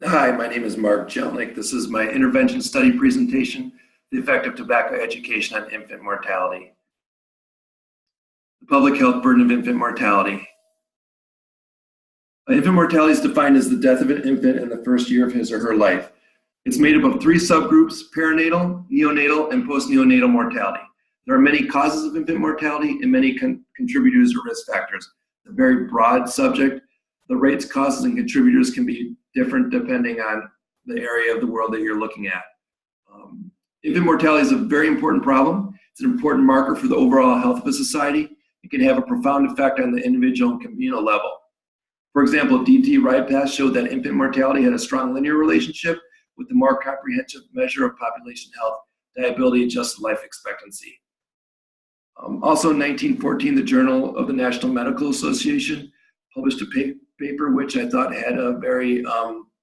Hi, my name is Jelinek. This is my intervention study presentation, The Effect of Tobacco Education on Infant Mortality. The public health burden of infant mortality. Infant mortality is defined as the death of an infant in the first year of his or her life. It's made up of three subgroups: perinatal, neonatal, and postneonatal mortality. There are many causes of infant mortality and many contributors or risk factors. It's a very broad subject. The rates, causes, and contributors can be different depending on the area of the world that you're looking at. Infant mortality is a very important problem. It's an important marker for the overall health of a society. It can have a profound effect on the individual and communal level. For example, DT RIPAS showed that infant mortality had a strong linear relationship with the more comprehensive measure of population health, disability-adjusted life expectancy. Also in 1914, the Journal of the National Medical Association published a paper which I thought had a very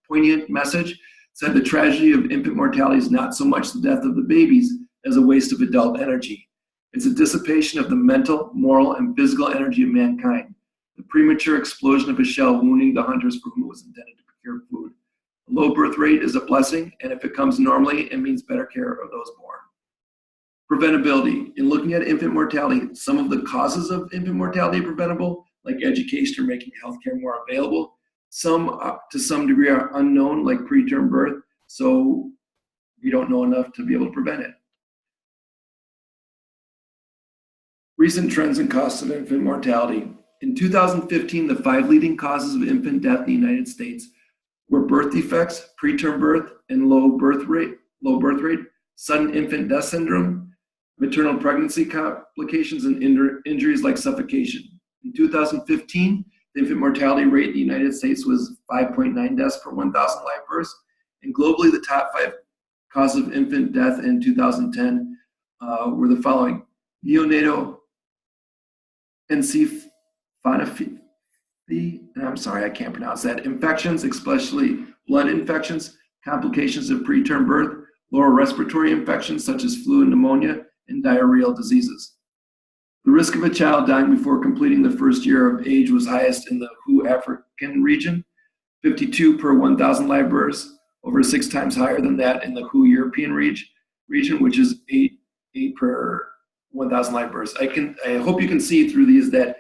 poignant message. It said the tragedy of infant mortality is not so much the death of the babies as a waste of adult energy. It's a dissipation of the mental, moral, and physical energy of mankind. The premature explosion of a shell wounding the hunters for whom it was intended to procure food. A low birth rate is a blessing, and if it comes normally, it means better care of those born. Preventability. In looking at infant mortality, some of the causes of infant mortality are preventable, like education or making healthcare more available. Some, to some degree, are unknown, like preterm birth, so we don't know enough to be able to prevent it. Recent trends and costs of infant mortality. In 2015, the 5 leading causes of infant death in the United States were birth defects, preterm birth, and low birth rate, sudden infant death syndrome, maternal pregnancy complications, and injuries like suffocation. In 2015, the infant mortality rate in the United States was 5.9 deaths per 1,000 live births, and globally, the top 5 causes of infant death in 2010 were the following: neonatal encephalopathy, and I'm sorry, I can't pronounce that, infections, especially blood infections, complications of preterm birth, lower respiratory infections such as flu and pneumonia, and diarrheal diseases. The risk of a child dying before completing the first year of age was highest in the WHO African region, 52 per 1,000 live births, over 6 times higher than that in the WHO European region, which is 8 per 1,000 live births. I hope you can see through these that,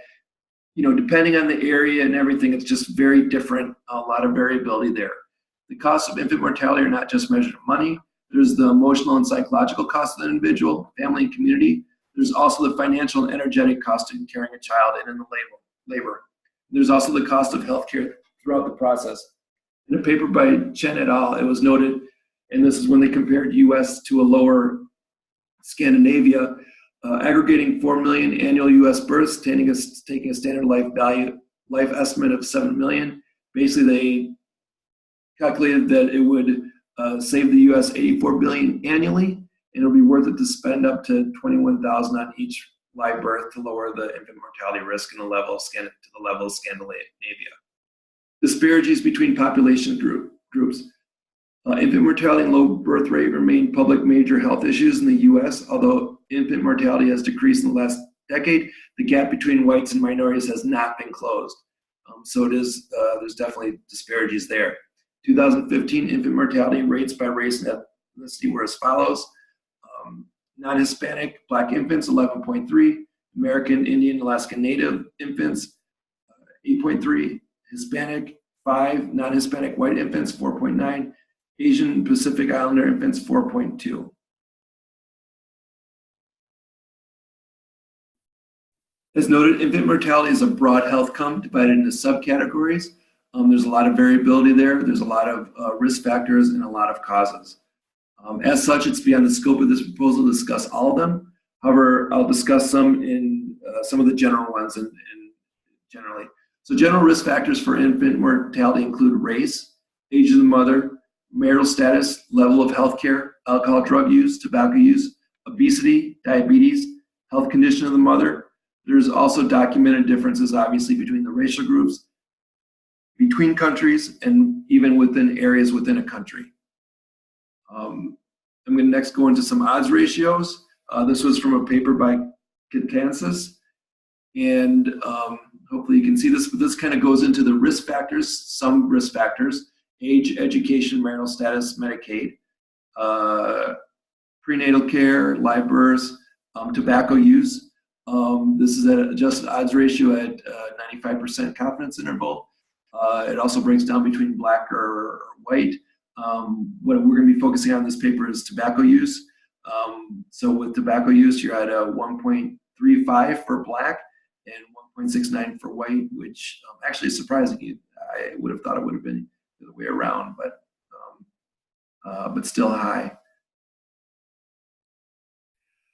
depending on the area and everything, it's just very different, a lot of variability there. The costs of infant mortality are not just measured in money. There's the emotional and psychological cost of the individual, family, and community. There's also the financial and energetic cost of carrying a child in the labor. There's also the cost of healthcare throughout the process. In a paper by Chen et al., it was noted, and this is when they compared US to a lower Scandinavia, aggregating 4 million annual US births, taking a standard life estimate of 7 million. Basically, they calculated that it would save the US 84 billion annually, and it'll be worth it to spend up to 21,000 on each live birth to lower the infant mortality risk to the level of Scandinavia. Disparities between population groups. Infant mortality and low birth rate remain public major health issues in the US. Although infant mortality has decreased in the last decade, the gap between whites and minorities has not been closed. So it is, there's definitely disparities there. 2015 infant mortality rates by race and ethnicity were as follows. Non-Hispanic Black infants, 11.3. American, Indian, Alaska Native infants, 8.3. Hispanic, 5. Non-Hispanic White infants, 4.9. Asian Pacific Islander infants, 4.2. As noted, infant mortality is a broad health divided into subcategories. There's a lot of variability there. There's a lot of risk factors and a lot of causes. As such, it's beyond the scope of this proposal to discuss all of them. However, I'll discuss some of the general ones and generally. So general risk factors for infant mortality include race, age of the mother, marital status, level of health care, alcohol, drug use, tobacco use, obesity, diabetes, health condition of the mother. There's also documented differences, obviously, between the racial groups, between countries, and even within areas within a country. I'm going to next go into some odds ratios. This was from a paper by Kansas, and hopefully you can see this, but this kind of goes into the risk factors, some risk factors, age, education, marital status, Medicaid, prenatal care, live births, tobacco use. This is an adjusted odds ratio at 95% confidence interval. It also breaks down between black or white. What we're going to be focusing on in this paper is tobacco use. So with tobacco use, you're at a 1.35 for black and 1.69 for white, which actually is surprising. I would have thought it would have been the other way around, but still high.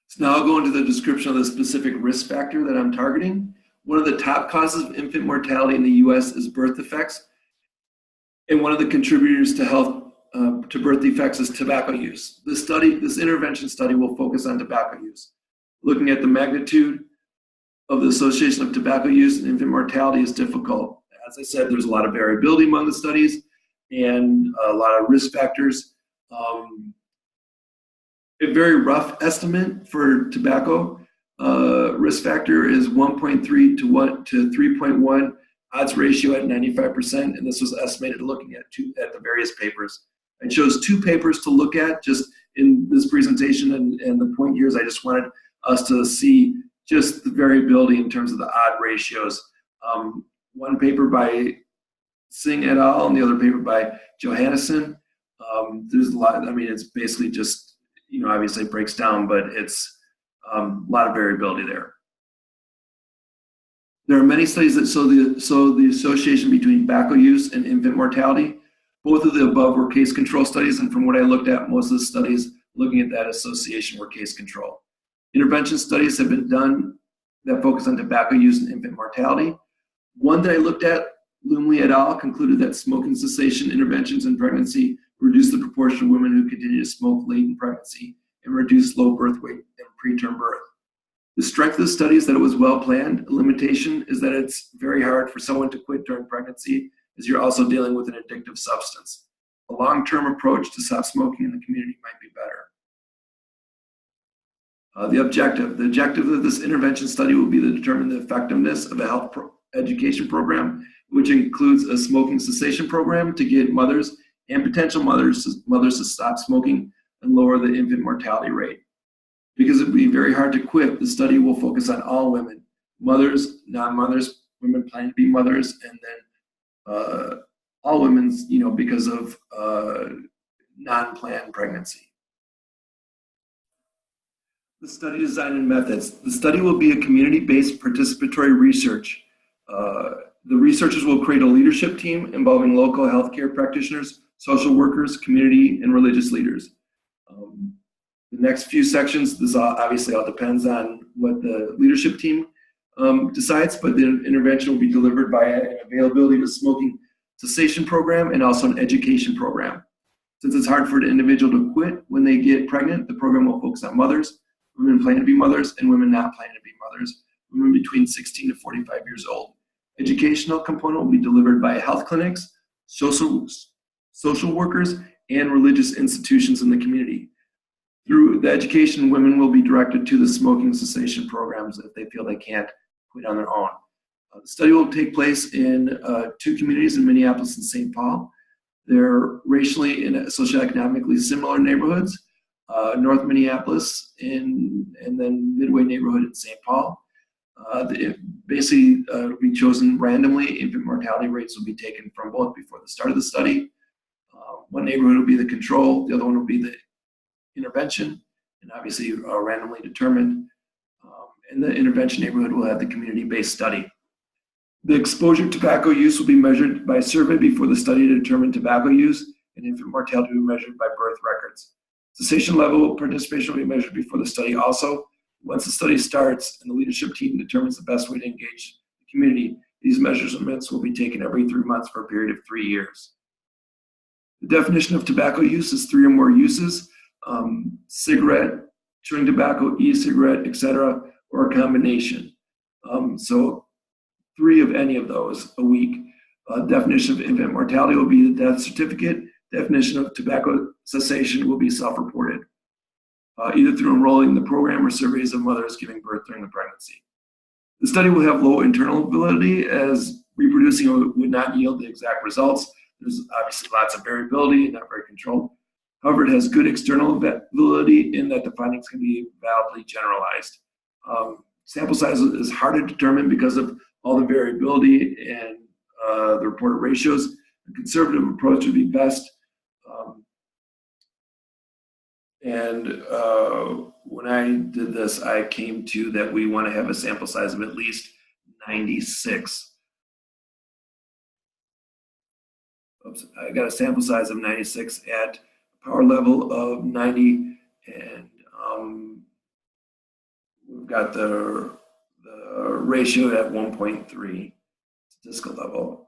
So now I'll go into the description of the specific risk factor that I'm targeting. One of the top causes of infant mortality in the U.S. is birth defects, and one of the contributors to health to birth defects is tobacco use. This intervention study will focus on tobacco use. Looking at the magnitude of the association of tobacco use and infant mortality is difficult. As I said, there's a lot of variability among the studies and a lot of risk factors. A very rough estimate for tobacco risk factor is 1.3 to 3.1 odds ratio at 95%, and this was estimated looking at the various papers. I chose 2 papers to look at just in this presentation, and the point here is I just wanted us to see just the variability in terms of the odd ratios. One paper by Singh et al. And the other paper by Johannesson. There's a lot, I mean, it's basically just, obviously it breaks down, but it's a lot of variability there. There are many studies that show the association between tobacco use and infant mortality. Both of the above were case control studies, and from what I looked at, most of the studies looking at that association were case control. Intervention studies have been done that focus on tobacco use and infant mortality. One that I looked at, Lumley et al., concluded that smoking cessation interventions in pregnancy reduce the proportion of women who continue to smoke late in pregnancy and reduce low birth weight and preterm birth. The strength of the study is that it was well planned. A limitation is that it's very hard for someone to quit during pregnancy, as you're also dealing with an addictive substance. A long-term approach to stop smoking in the community might be better. The objective of this intervention study will be to determine the effectiveness of a health education program, which includes a smoking cessation program to get mothers and potential mothers to stop smoking and lower the infant mortality rate. Because it would be very hard to quit, the study will focus on all women, mothers, non-mothers, women planning to be mothers, and then all women, because of non-planned pregnancy. The study design and methods. The study will be a community-based participatory research. The researchers will create a leadership team involving local healthcare practitioners, social workers, community, and religious leaders. The next few sections, this obviously all depends on what the leadership team decides, but the intervention will be delivered by an availability of a smoking cessation program and also an education program. Since it's hard for the individual to quit when they get pregnant, the program will focus on mothers, women planning to be mothers, and women not planning to be mothers, women between 16 to 45 years old. Educational component will be delivered by health clinics, social workers, and religious institutions in the community. Through the education, women will be directed to the smoking cessation programs if they feel they can't quit on their own. The study will take place in 2 communities in Minneapolis and St. Paul. They're racially and socioeconomically similar neighborhoods, North Minneapolis and then Midway neighborhood in St. Paul. Basically, it'll be chosen randomly. Infant mortality rates will be taken from both before the start of the study. One neighborhood will be the control, the other one will be the intervention, and obviously randomly determined. And the intervention neighborhood will have the community-based study. The exposure to tobacco use will be measured by survey before the study to determine tobacco use, and infant mortality will be measured by birth records. Cessation level participation will be measured before the study also. Once the study starts and the leadership team determines the best way to engage the community, these measurements will be taken every 3 months for a period of 3 years. The definition of tobacco use is 3 or more uses, cigarette, chewing tobacco, e-cigarette, etc., or a combination. So 3 of any of those a week. Definition of infant mortality will be the death certificate. Definition of tobacco cessation will be self-reported, either through enrolling in the program or surveys of mothers giving birth during the pregnancy. The study will have low internal validity, as reproducing would not yield the exact results. There's obviously lots of variability, not very controlled. However, it has good external validity in that the findings can be validly generalized. Sample size is hard to determine because of all the variability and the reported ratios. A conservative approach would be best. When I did this, I came to that we want to have a sample size of at least 96. Oops, I got a sample size of 96 at a power level of 90, and we've got the ratio at 1.3 statistical level.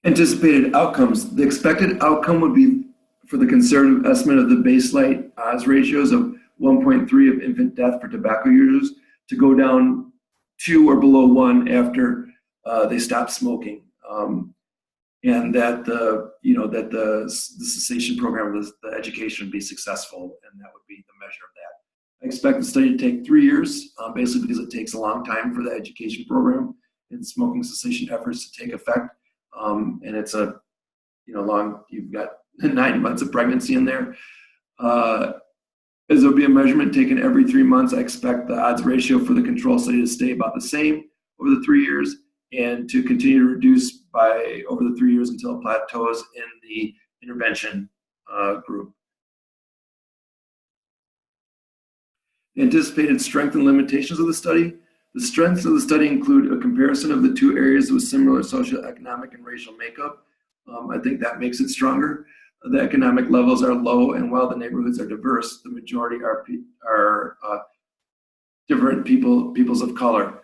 Anticipated outcomes. The expected outcome would be for the conservative estimate of the baseline odds ratios of 1.3 of infant death for tobacco users to go down 2 or below 1 after they stop smoking, and that the cessation program, the education, would be successful, and that would be the measure of that. I expect the study to take 3 years, basically because it takes a long time for the education program and smoking cessation efforts to take effect, and it's a long. You've got 9 months of pregnancy in there. As there'll be a measurement taken every 3 months, I expect the odds ratio for the control study to stay about the same over the 3 years and to continue to reduce by over the 3 years until it plateaus in the intervention group. The anticipated strength and limitations of the study. The strengths of the study include a comparison of the 2 areas with similar socioeconomic and racial makeup. I think that makes it stronger. The economic levels are low, and while the neighborhoods are diverse, the majority are different peoples of color.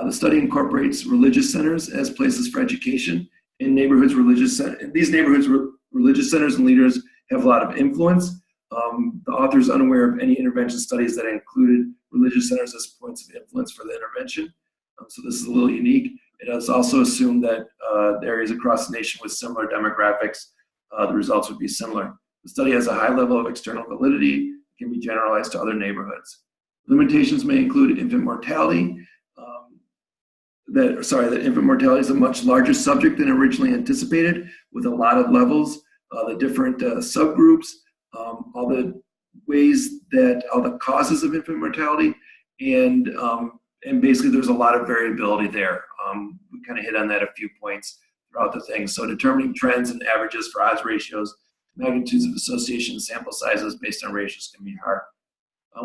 The study incorporates religious centers as places for education. In these neighborhoods, religious centers and leaders have a lot of influence. The author is unaware of any intervention studies that included religious centers as points of influence for the intervention. So this is a little unique. It has also assumed that the areas across the nation with similar demographics, the results would be similar. The study has a high level of external validity, can be generalized to other neighborhoods. Limitations may include infant mortality. That infant mortality is a much larger subject than originally anticipated, with a lot of levels, the different subgroups, all the causes of infant mortality, and basically there's a lot of variability there. We kind of hit on that a few points throughout the thing. So determining trends and averages for odds ratios, magnitudes of association, sample sizes based on ratios can be hard.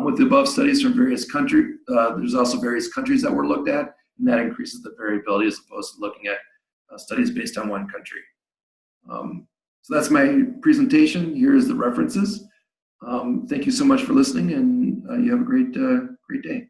With the above studies from various countries, there's also various countries that were looked at, and that increases the variability as opposed to looking at studies based on one country. So that's my presentation. Here's the references. Thank you so much for listening, and you have a great day.